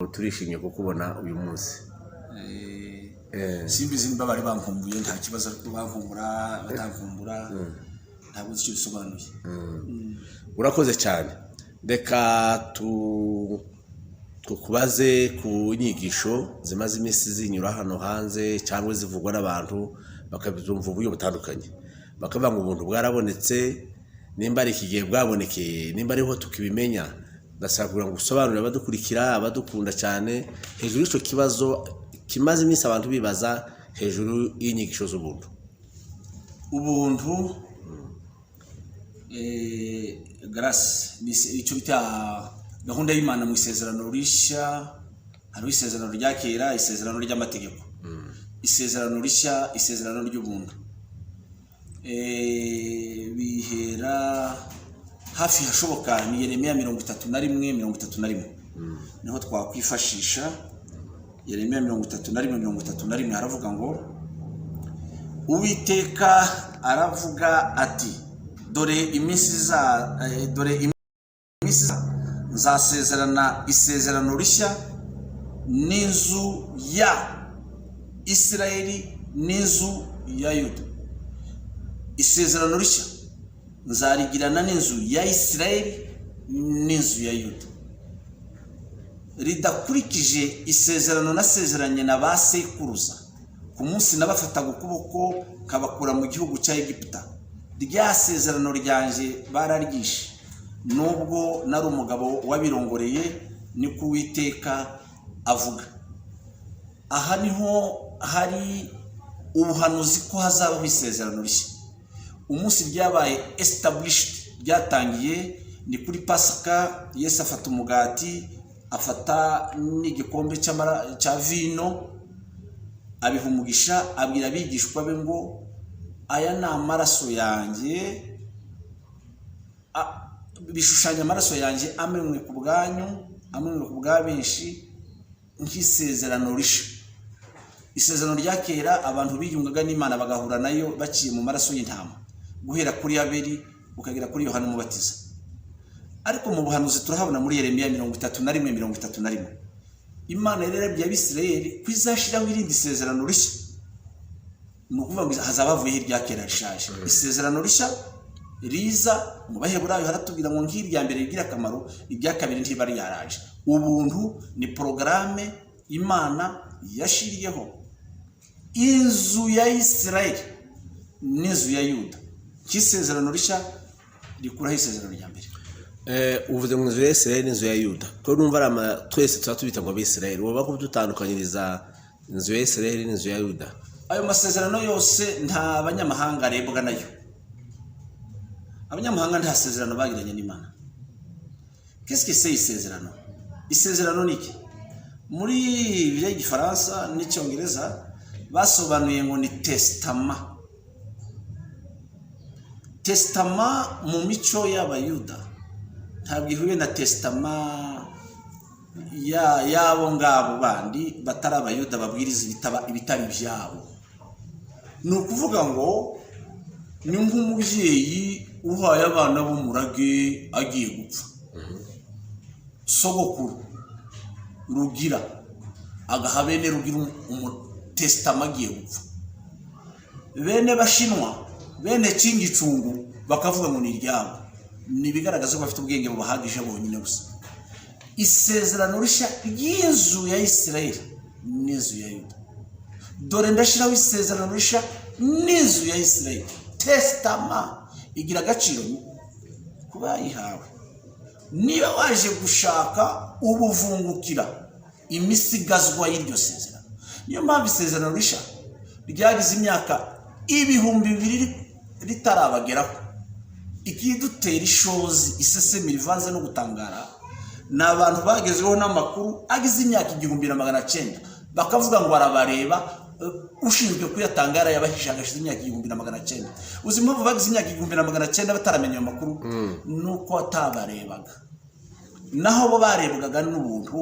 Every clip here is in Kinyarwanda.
nuko turishimye kukubona uyu munsi. Simbizi niba bari bankumbuye nta kibazo ariko bankumbura batankumbura ntabwo icyo bisobanuye. Urakoze cyane. Reka tukubaze ku nyigisho zimaze iminsi zinyura hano hanze cyangwa zivugwa n'abantu bakabyumva uburyo butandukanye. Bakavuga ngo ubuntu bwarabonetse, nimba ari ikigihe bwabonekeye, nimba ariho tukibimenya. Ndashaka kugira ngo usobanurire abadukurikira, abadukunda cyane hejuru y'icyo kibazo kimaze iminsi abantu bibaza hejuru y'inyigisho z'ubuntu. Ubuntu grace ni icyo bita gahunda y'Imana mu isezerano rishya. Hariho isezerano rya kera, isezerano ry'amategeko, isezerano rishya, isezerano ry'ubuntu. Bihera hafi hashoboka ni Yeremiya 31:31 niho twakwifashisha. Yeremiya 31:31 haravuga ngo Uwiteka aravuga ati dore iminsi nzasezerana isezerano rishya n'inzu ya Isirayeli n'inzu ya Yuda. Isezerano rishya nzarigirana n'inzu ya Isirayeli n'inzu ya Yuda, ridakurikije isezerano nasezeranye na ba sekuruza ku munsi nabafataga ukuboko kabakura mu gihugu cya Egiputa. Rya sezerano ryanje bararyishe, nubwo nari umugabo wabirongoreye, niko Uwiteka avuga. Aha niho hari ubuhanuzi ko hazabaho isezerano rishya. Umunsi ryabaye established, ryatangiye ni kuri Pasika. Yesu afata umugati, afata n'igikombe cya vino, abiha umugisha, abwira abigishwa be ngo aya ni amaraso yanjye, bishushanya amaraso yanjye amenwe ku bwanyu, amenwe ku bwa benshi, nk'isezerano rishya. Isezerano rya kera abantu biyungaga n'Imana bagahura nayo baciye mu maraso y'intama, guhera kuri Abeli ukagera kuri Yohana Umubatiza. Ariko mu buhanuzi turahabona muri Yeremiya 31:31 Imana yarabwiye Abisirayeli ko izashiraho irindi sezerano rishya. Ni ukuvuga ngo hazaba havuyeho irya kera rishaje. Isezerano rishya riza mu Baheburayo haratubwira ngo nk'irya mbere rigira akamaro, irya kabiri ntibari yaraje. Ubuntu ni porogaramu Imana yashiriyeho inzu ya Isirayeli n'inzu ya Yuda. Cy'isezerano rishya rikuraho isezerano rya mbere. Uvuze mu nzu ya Isirayeli n'inzu ya Yuda, ko numva twese tuba tubita ngo Abisirayeli. Woba ko dutandukanyiriza inzu ya Isirayeli n'inzu ya Yuda? Ayo masezerano yose nta banyamahanga arebwa nayo. Abanyamahanga nta sezerano bagiranye n'Imana. Qu'est-ce que c'est isezerano? Isezerano ni iki? Muri Bibiliya y'Igifaransa n'Icyongereza basobanuye ngo ni testament. Testament mu mico y'Abayuda ntabwo ihuye na testament yabo ngabo bandi batari Abayuda babwiriza ibitari byabo. Ni ukuvuga ngo ni nk'umubyeyi uhaye abana b'umurage agiye gupfa. Sogokuru Rugira agaha bene Rugira testament agiye gupfa. Bene Bashinwa, bene Kingicungu bakavuga ngo ni iryabo. Ni bigaragaza ko bafite ubwenge bubahagije bonyine gusa. Isezerano rishya ry'inzu ya Isirayeli n'inzu ya Yuda. Dore ndashiraho isezerano rishya n'inzu ya Isirayeli. Testament igira agaciro kuba yihawe. Niba waje gushaka ubuvungukira imisigazwa y'iryo sezerano. Niyo mpamvu isezerano rishya ryagize imyaka 2000 ritarabageraho. Ikidutera ishozi isesemi rivanze no gutangara n'abantu bagezeho n'amakuru agize imyaka 1900 bakavuga ngo barabareba ushinzwe kuyatangara yabahishagashize imyaka 1900. Uzi impamvu bagize imyaka 1900 bataramenya amakuru? Nuko atabarebaga. Naho bo barebwaga n'ubuntu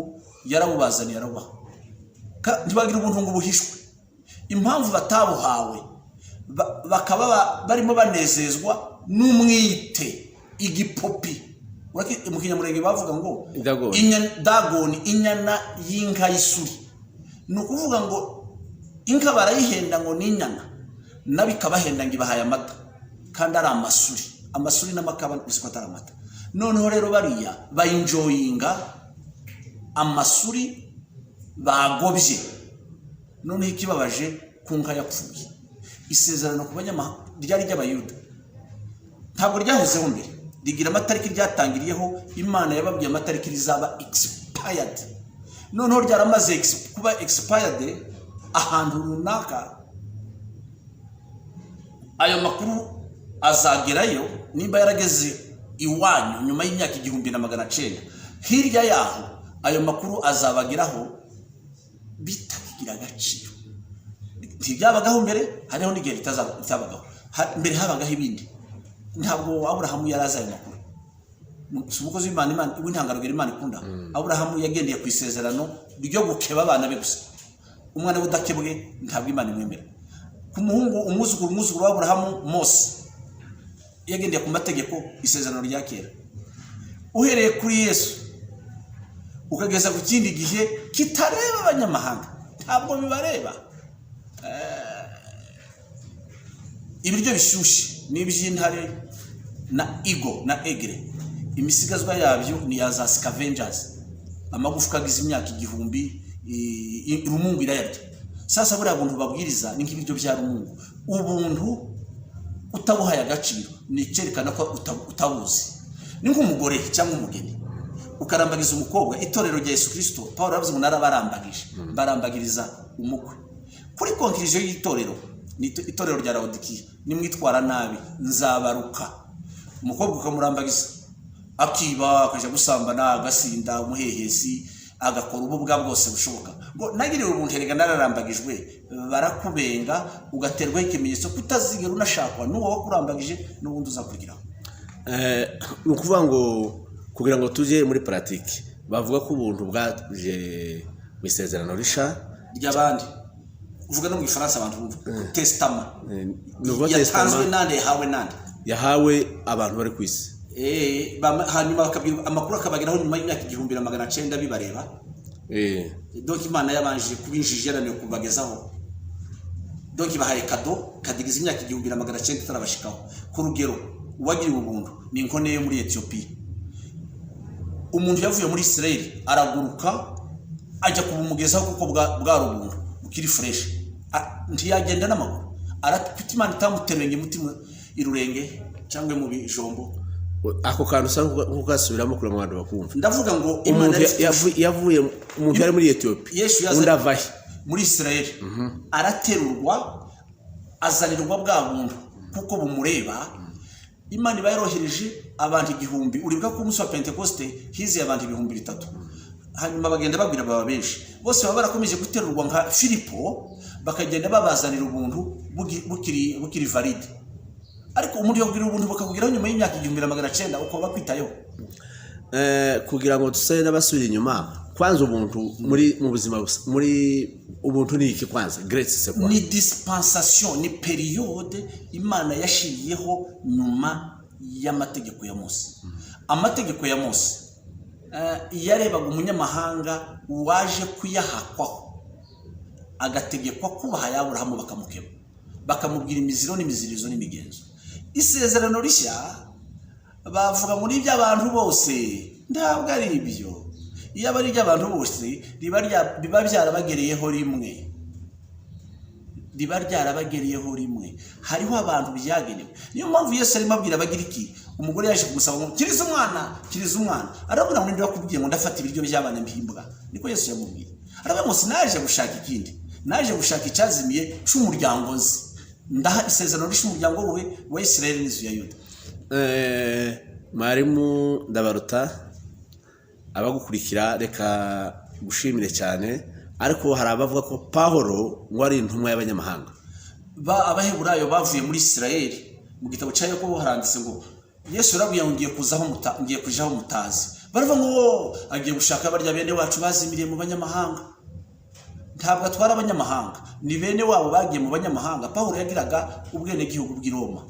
yarabubazaniye arabaha. Ntibagira ubuntu ngo buhishwe. Impamvu batabuhawe bakaba barimo banezezwa n'umwite, igipopi mu Kinyamurenge bavuga ngo Dagoni. dagoni inyana y'inka y'isuri, ni ukuvuga ngo inka barayihenda ngo ni inyana, nabikabahenda ngo ibahaye amata kandi ari amasuri n'amakaba usiko atari amata. Noneho rero bariya bayinjoyinga amasuri bagobye. Noneho ikibabaje ku nka yapfuye. Isezerano ku banyamahanga ryari ry'Abayuda ntabwo ryahozeho mbere, rigira amatariki ryatangiriyeho. Imana yababwiye amatariki rizaba expired. Noneho ryaramaze kuba expired ahantu runaka, ayo makuru azagerayo nimba yarageze iwanyu nyuma y'imyaka 1900. Hirya yaho ayo makuru azabageraho bitakigira agaciro. Ntibyabagaho mbere, hariho n'igihe bitabagaho. Mbere habagaho ibindi. Ntabwo Aburahamu yaraza ayo makuru. Umukozi w'Imana w'intangarugero Imana ikunda. Aburahamu yagendeye ku isezerano ryo gukeba abana be gusa. Umwana udakebwe ntabwo Imana imwemera. Ku muhungu umwuzukuru wa Aburahamu Mose yagendeye ku mategeko isezerano rya kera. Uhereye kuri Yesu ukageza ku kindi gihe kitareba abanyamahanga, ntabwo bibareba. Ibiryo bishyushye n'iby'intare na igo na egre, imisigazwa yabyo ni ya za scavengers, amagufwa agize imyaka 1000 rumungu irayarya. Sasa buriya buntu babwiriza ni nk'ibiryo bya rumungu. Ubuntu utabuhaye agaciro ni cyerekana ko utabuzi. Ni nk'umugore cyangwa umugeni ukarambagiza umukobwa. Itorero rya Yesu Kristo Paulo yavuze ngo narabarambagije, barambagiriza umukwe. Kuri conclusion y'itorero ni itorero rya Laodikiya, nimwitwara nabi nzabaruka. Umukobwa ukamurambagiza akiba, akaja gusambana, agasinda, umuhehesi, agakora ububwa bwose bushoboka. Ngo nagiriwe ubuntu erega nararambagijwe, barakubenga ugaterwa ikimenyetso kutazigera unashakwa n'uwo wakurambagije n'ubundi uzakurigiraho. Ni ukuvuga ngo kugira ngo tujye muri pratique, bavuga ko ubuntu bwaje mu isezerano risha ry'abandi. Uvuga no mu Gifaransa abantu bumva testament. Nouveau Testament nande yahawe nande? Yahawe abantu bari ku isi. Hanyuma bakabwira amakuru akabageraho nyuma y'imyaka 1900 bibareba. Donc Imana yabanje kubinjije yaraniye kubagezaho. Donc bahaye kado kadigize imyaka 1900 itarabashikaho. Ku rugero uwagiriwe ubuntu ni inkone yo muri Ethiopia. Umuntu yavuye muri Israel araguruka ajya kubumugezaho kuko bwa rubuntu ukiri fresh. Ntiyagenda n'amaguru, arapita Imana itamuterenge mutima irurenge cyangwa mu bijombo. Ako kantu usanga nk'ugasubiramo kuri abantu bakumva. Ndavuga ngo Imana yavuye umuntu yari muri Ethiopia, undi avahe muri Israel, araterurwa azanirwa bwa buntu kuko bumureba. Imana bayirohereje abantu 1000. Uribwa ko umunsi wa Pentecoste hize abantu 3000. Hanyuma bagenda babwira baba benshi, bose baba barakomeje guterurwa nka Filipo, bakagenda babazanira ubuntu bukiri valide. Ariko umuntu yabwira ubuntu bakakugiraho nyuma y'imyaka 1900 uko bakwitayeho. Kugira ngo tusane n'abasubira inyuma, kwanza ubuntu mu buzima muri ubuntu ni iki kwanza? Grace c'est quoi? Ni dispensation, ni periode Imana yashiriyeho nyuma y'amategeko ya Mose. Amategeko ya Mose yarebaga umunyamahanga waje kuyahakwaho, agategekwa kubaha Aburahamu bakamukeba, bakamubwira imiziro n'imizirizo n'imigenzo. Isezerano rishya bavuga muri by'abantu bose, ntabwo ari ibyo. Iyo abari by'abantu bose biba byarabagereyeho rimwe, hariho abantu byagenewe. Niyo mpamvu Yesu arimo abwira abagira iki, umugore yaje kumusaba ngo kiriza umwana, arabona ngo ndimo kubwiye ngo ndafata ibiryo by'abana mbihimbwa. Niko Yesu yamubwiye. Aravuga ngo sinaje gushaka ikindi, naje gushaka icyazimiye cy'umuryango nzi. Ndaha isezerano ry'umuryango wa Israel n'inzu ya Yuda. Mwarimu Ndabaruta, abagukurikira reka gushimire cyane. Ariko hari abavuga ko Pawulo ngo ari intumwa y'abanyamahanga. Abaheburayo bavuye muri Israel, mu gitabo cya Yakobo haranditse ngo Yesu yarabwiye ngo ngiye kujaho mutazi. Baravuga ngo agiye gushaka barya bene wacu bazimiriye mu banyamahanga. Ntabwo atwara abanyamahanga, ni bene wabo bagiye mu banyamahanga. Pawulo yagiraga ubwene gihugu bw'i Roma.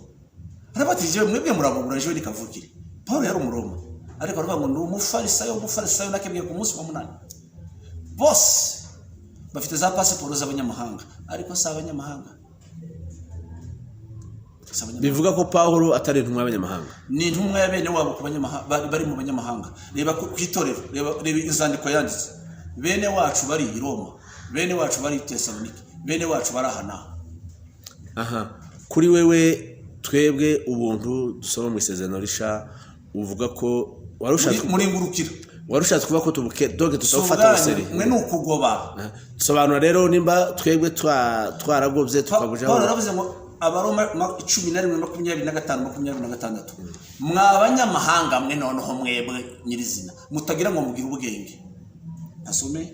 Arabatije mwebwe murabugura jewe nikavukire. Pawulo yari umuroma. ariko baravuga ngo ni umufarisayo nakebwe ku munsi wa munani. Bose bafite za pasiporo z'abanyamahanga ariko si abanyamahanga. bivuga ko Pawulo atari intumwa y'abanyamahanga, ni intumwa ya bene wabo ku banyamahanga bari mu banyamahanga. Reba ku itorero, reba izandiko yanditse, bene wacu bari i Roma, bene wacu bari i Tesalonike, bene wacu bari aha. aha kuri wewe twebwe ubuntu dusoma mu isezerano risha uvuga ko warushatse muri ngurukira, warushatse kuvuga ko doge tutafata useri mwe nukugoba. sobanura rero nimba twebwe twaragobye tukabujaho. Paulo aravuze ngo Abaroma 11:25-26 mwabanyamahanga mwe noneho mwebwe nyirizina mutagira ngo mugire ubwenge. Asome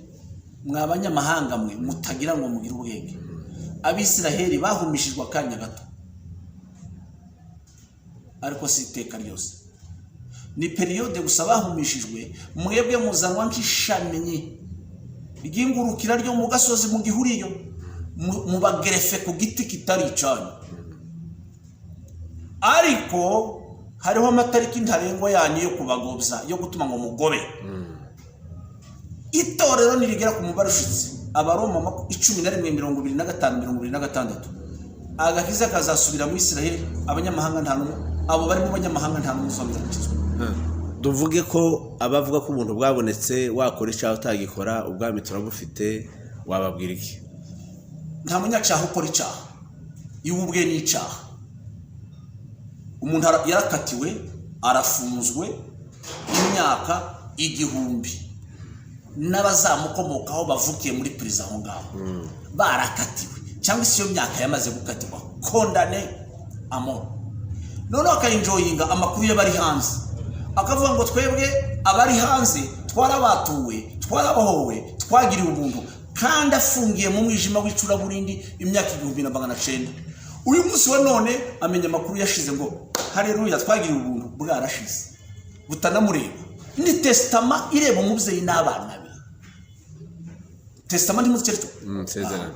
mwabanyamahanga mwe mutagira ngo mugire ubwenge. Abisiraheli bahumishijwe akanya gato ariko si iteka ryose, ni periode gusa bahumishijwe. Mwebwe muzanwa nk'ishami ry'ingurukira ryo mu gasozi mu gihuriyo, mubagerefe ku giti kitari icanye. Ariko hariho amatariki ntarengwa yanyu yo kubagobza, yo gutuma ngo mugobe. Itorero nirigera ku mubare ushitse Abaroma 11:25-26 agakiza kazasubira mu Isiraheli. Abanyamahanga nta numwe, abo bari mu banyamahanga nta numwe uzamira gukizwa. Duvuge ko abavuga ko ubuntu bwabonetse wakora icyaha utagikora ubwami turabufite, wababwira iki? Nta munyacyaha ukora icyaha, y'ubwe ni icyaha. Umuntu yarakatiwe arafunzwe imyaka 1000 n'abazamukomokaho bavukiye muri prison aho ngaho barakatiwe, cyangwa se iyo myaka yamaze gukatirwa kondane amo. None akayinjoyinga amakuru y'abari hanze, akavuga ngo twebwe abari hanze twarabatuwe, twarabohowe, twagiriwe ubuntu, kandi afungiye mu mwijima w'icuraburindi imyaka 1900. Uyu munsi wa none amenya amakuru yashize ngo haleluya twagiriwe ubuntu bwarashize butanamureba. Ni testament ireba umubyeyi n'abana be. Testament ndi sezerano.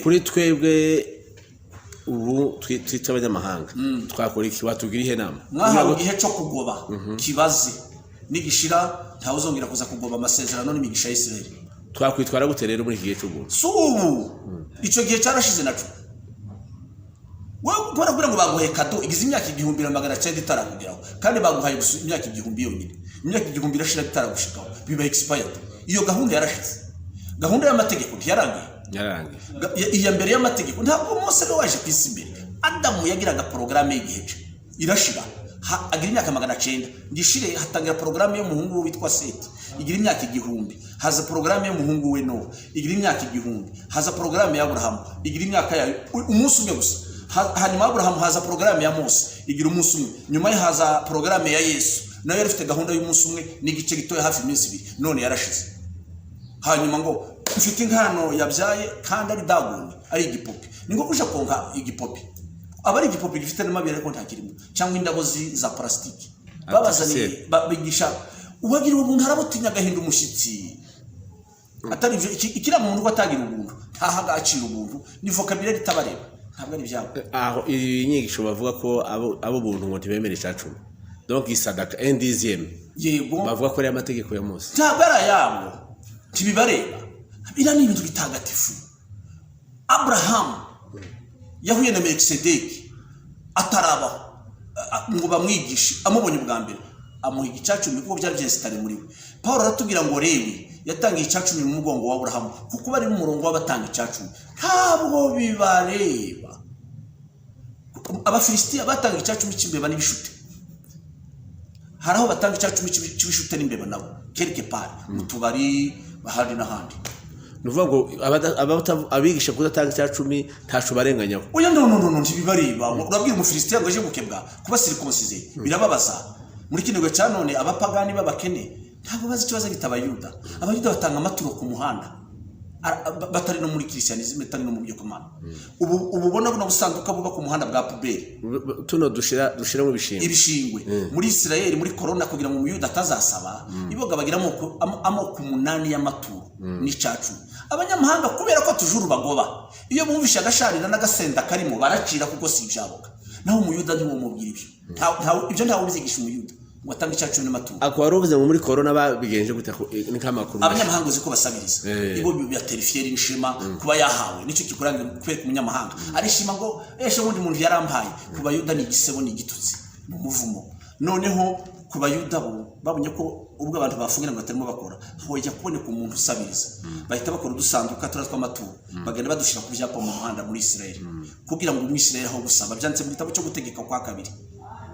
Kuri twebwe ubu twita abanyamahanga twakora iki? Watubwira ihe nama mwahawe igihe cyo kugoba kibaze nigishira ntawe uzongera kuza kugoba amasezerano n'imigisha y'Isiraheli. Twakwitwara gute rero muri iki gihe cy'ubuntu? Subu icyo gihe cyarashize naco. Wowe kugira ngo baguhe kado igize imyaka 1900 itarakugeraho, kandi baguhaye imyaka 1000 yonyine. Imyaka 1000 irashira itaragushikaho, biba expired. Iyo gahunda yarashize. Gahunda y'amategeko ntiyarangiye. Iya mbere y'amategeko ntabwo Mose waje kwisi imbere. Adamu yagiraga porogaramu y'igihe irashira agira imyaka 900. Ngishire hatangira porogaramu y'umuhungu witwa Seti igira imyaka 1000. Haza porogaramu y'umuhungu we Nowa igira imyaka 1000. Haza porogaramu ya Abrahamu igira imyaka ya umunsi umwe gusa. Hanyuma Abrahamu haza porogaramu ya Mose igira umunsi umwe. Nyuma haza porogaramu ya Yesu nayo yarifite gahunda y'umunsi umwe n'igice gitoya hafi iminsi 2. None yarashize. Hanyuma ngo mfite inkano yabyaye kandi ari Dagoni ari igipopi. Ningo kuja konka igipopi. Abari igipopi gifite n'amabere ko ntakirimo cyangwa indabo za plastiki. Babazaniye babigisha ubagiriwe ubuntu harabutinya gahinda umushyitsi. Atari ivyo ikira mu muntu ko atagira ubuntu ntahaga acira ubuntu ni vocabulary tabareba ntabwo ari byabo. Aho inyigisho bavuga ko abo buntu ngo ntibemere icacumi. Donc isadaka NDZM yego bavuga ko ari amategeko ya Mose. Tabara yabo tibibareba. Ira ni ibintu bitagatifu. Abraham yahuye na Melkisedeki ataraba ngo bamwigishe amubonye bwa mbere amuha igicacumi kuko byari byesitare muri we. Paulo aratubwira ngo Lewi yatangiye icacumi mu mugongo wa Abraham kuko bari mu murongo w'abatanga icacumi. Ntabwo bibareba. Abafilisitiya batanga icacumi cy'imbeba n'ibishute. Haraho batanga icacumi cy'ibishute n'imbeba nabo quelque part mu tubari bahari n'ahandi. Nuvuga ngo abigisha kudatanga icacumi ntacu barenganyaho. Oya no ntibibareba. Urabwira umufilisitiya ngo aje gukebwa kuba circumcisé birababaza. Muri kinegwe cya none abapagani babakene ntabwo bazi ikibazo gitabayuda. Abayuda batanga amaturo ku muhanda batari no muri Christianism batari no mu byo komana. Ubu bona busanduka buba ku muhanda bwa puberi tuno dushira mu ibishingwe muri Israel muri corona kugira ngo umuyuda atazasaba iboga bagira amoko 8 y'amaturo n'icacu. Abanyamahanga kubera ko tujuru bagoba iyo bumvisha agasharira n'agasenda karimo baracira kuko si ibyaboga. Naho umuyuda ndi mumubwira ibyo. Ibyo ntawe bizigisha umuyuda ngo atange icya 10 n'amaturo. Ako waruvuze ngo muri corona babigenje gute ni kamakuru. Abanyamahanga uzi ko basabiriza. Ibo bibaterifiye n'ishema kuba yahawe. Nico kikuranga kweka umunyamahanga. Arishima ngo eshe ubundi muntu yarampaye. Kuba Yuda ni igisebo ni igitutsi mu muvumo. Noneho ku bayuda bo babonye ko ubwo abantu bafungira ngo batarimo bakora hoya kuboneka umuntu usabiriza bahita bakora udusanduka turatwa amaturo bagenda badushira ku byapa mu muhanda muri Israel kugira ngo umwisirayeli aho gusaba byanditse mu gitabo cyo gutegeka kwa kabiri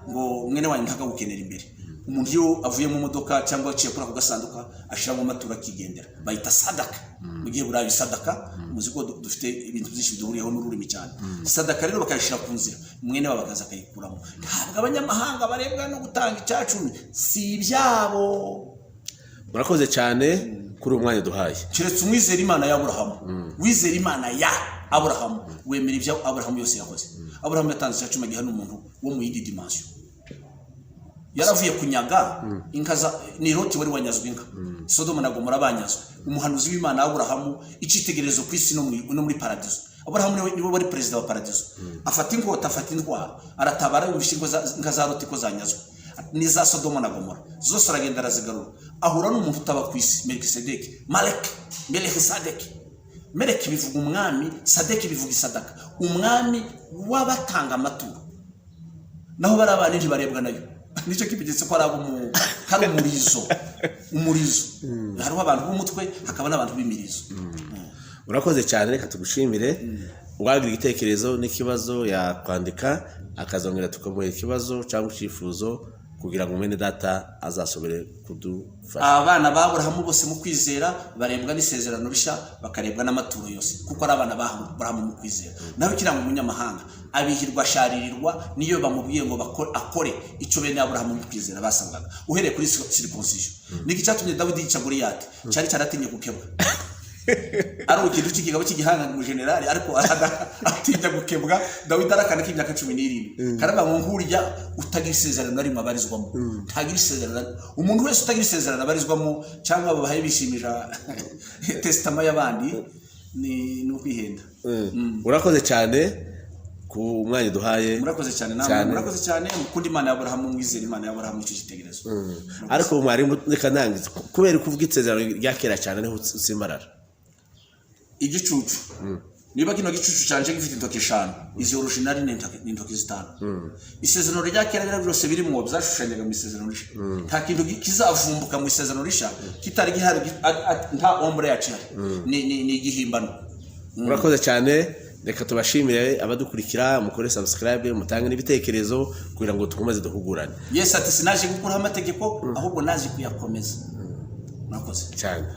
ngo mwene wanyu ntaka gukenera imbere umuntu yo avuye mu modoka cyangwa aciye kuri ako gasanduka ashira mu maturo akigendera bayita sadaka mu gihe burayi sadaka muzigo dufite ibintu byinshi biduriyeho n'ururimi cyane sadaka rero bakayishira ku nzira mwene babagaza akayikuramo ntabwo abanyamahanga barebwa no gutanga icacumi si ibyabo. Murakoze cyane kuri umwanya duhaye. Kiretse umwizera Imana ya Aburahamu wizera Imana ya Aburahamu wemera ibyo Aburahamu yose yakoze. Aburahamu yatanze icacumi giha n'umuntu wo mu yindi dimension yaravuye kunyaga inka za ni Loti wari wanyazwe inka Sodoma na Gomora banyazwe umuhanuzi w'Imana Aburahamu icitegerezo ku isi no muri paradizo. Aburahamu niwe wari president wa paradizo afata inkota afata indwara aratabara ubishingwa inka za Loti ko zanyazwe ni za Sodoma na Gomora zose aragenda arazigarura ahura n'umuntu utaba ku isi Melkisedeki Meleki bivuga umwami Sadeki bivuga isadaka umwami wabatanga amaturo naho barabana ntibarebwa nayo nicyo kibigetse ko arabo mu hari umurizo hariho abantu b'umutwe hakaba n'abantu b'imirizo. Urakoze cyane reka tugushimire wagira igitekerezo n'ikibazo yakwandika akazongera tukamuha ikibazo cyangwa icyifuzo kugira ngo mwene data azasobere kudufasha. Abana b'Aburahamu bose mu kwizera barebwa n'isezerano risha bakarebwa n'amaturo yose kuko ari abana b'Aburahamu mu kwizera. Naho kiranga umunyamahanga abihirwa sharirirwa niyo bamubwiye ngo akore icyo bene Aburahamu mu kwizera basangaga uhereye kuri circumcision. Niki cyatumye Dawidi yica Goliyati cyari cyaratinye gukebwa ari ikintu cy'ikigabo cy'igihanga mu generali ariko atinya gukebwa Dawidi arakana k'imyaka 17 karaba ngo nkurya utagira isezerano ari mabarizwamo ntagira isezerano umuntu wese utagira isezerano abarizwamo cyangwa babaye bishimira testament y'abandi ni ukwihenda. Urakoze cyane ku mwanya duhaye. Murakoze cyane namwe murakoze cyane mukundi Imana ya Aburahamu mwizera Imana ya Aburahamu icyo gitegerezo. Ariko mwari reka nangize kubera kuvuga isezerano rya kera cyane niho usimbarara igicucu niba kino gicucu cyanje gifite intoki 5 izi original ni intoki 5 isezerano rya kera rero byose biri mu byashushanyaga mu isezerano risha nta kintu kizavumbuka mu isezerano risha kitari gihari nta ombre yacu ni gihimbano. Murakoze cyane reka tubashimire abadukurikira mukore subscribe mutange n'ibitekerezo kugira ngo tukomeze duhugurane. Yes ati sinaje gukuraho amategeko ahubwo naje kuyakomeza. Murakoze cyane.